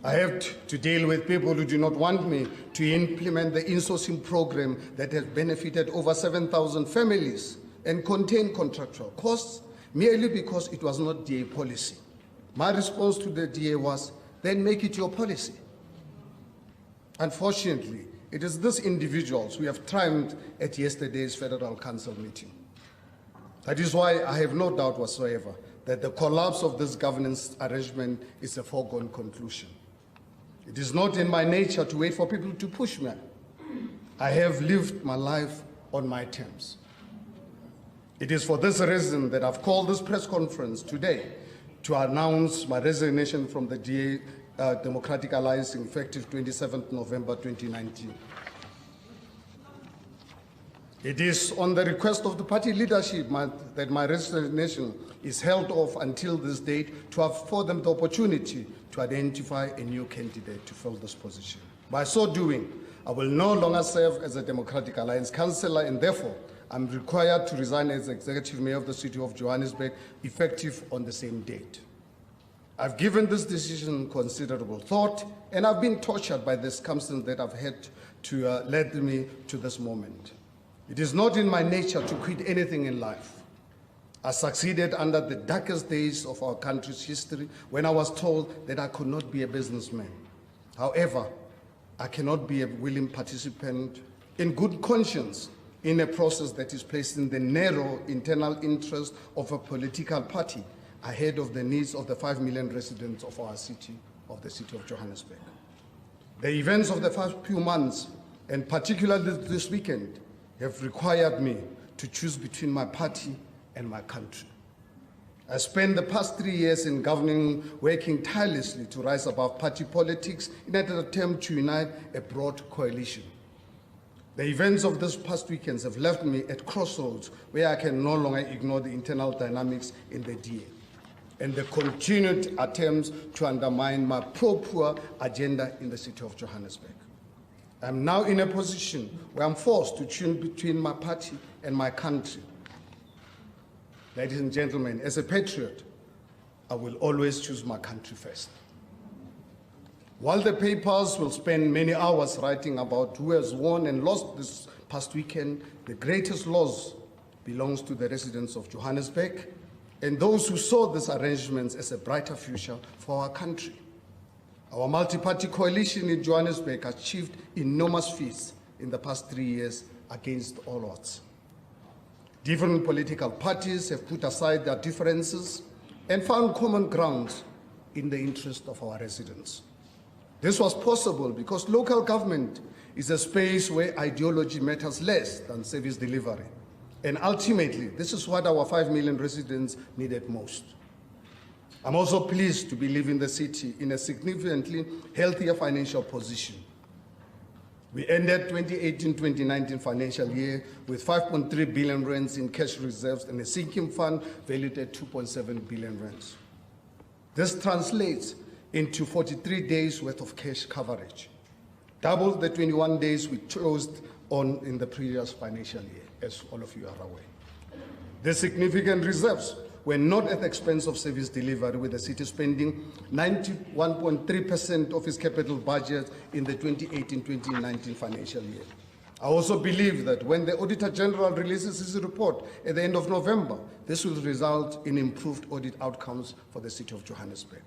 I have to deal with people who do not want me to implement the insourcing program that has benefited over 7,000 families and contained contractual costs merely because it was not DA policy. My response to the DA was, then make it your policy. Unfortunately, it is these individuals who have triumphed at yesterday's Federal Council meeting. That is why I have no doubt whatsoever that the collapse of this governance arrangement is a foregone conclusion. It is not in my nature to wait for people to push me. I have lived my life on my terms. It is for this reason that I've called this press conference today to announce my resignation from the DA Democratic Alliance effective 27th November 2019. It is on the request of the party leadership that my resignation is held off until this date to afford them the opportunity to identify a new candidate to fill this position. By so doing, I will no longer serve as a Democratic Alliance councillor, and therefore I'm required to resign as Executive Mayor of the City of Johannesburg effective on the same date. I've given this decision considerable thought, and I've been tortured by the circumstances that have had to lead me to this moment. It is not in my nature to quit anything in life. I succeeded under the darkest days of our country's history when I was told that I could not be a businessman. However, I cannot be a willing participant in good conscience in a process that is placing the narrow internal interest of a political party ahead of the needs of the 5 million residents of our city, of the City of Johannesburg. The events of the past few months, and particularly this weekend, have required me to choose between my party and my country. I spent the past 3 years in governing, working tirelessly to rise above party politics in an attempt to unite a broad coalition. The events of this past weekends have left me at crossroads where I can no longer ignore the internal dynamics in the DA and the continued attempts to undermine my pro-poor agenda in the City of Johannesburg. I'm now in a position where I'm forced to choose between my party and my country. Ladies and gentlemen, as a patriot, I will always choose my country first. While the papers will spend many hours writing about who has won and lost this past weekend, the greatest loss belongs to the residents of Johannesburg and those who saw these arrangements as a brighter future for our country. Our multi-party coalition in Johannesburg achieved enormous feats in the past 3 years against all odds. Different political parties have put aside their differences and found common ground in the interest of our residents. This was possible because local government is a space where ideology matters less than service delivery. And ultimately, this is what our 5 million residents needed most. I'm also pleased to be leaving the city in a significantly healthier financial position. We ended 2018-2019 financial year with 5.3 billion rands in cash reserves and a sinking fund valued at 2.7 billion rands. This translates into 43 days worth of cash coverage, double the 21 days we closed on in the previous financial year, as all of you are aware. The significant reserves were not at the expense of service delivery, with the city spending 91.3% of its capital budget in the 2018-2019 financial year. I also believe that when the Auditor General releases his report at the end of November, this will result in improved audit outcomes for the City of Johannesburg.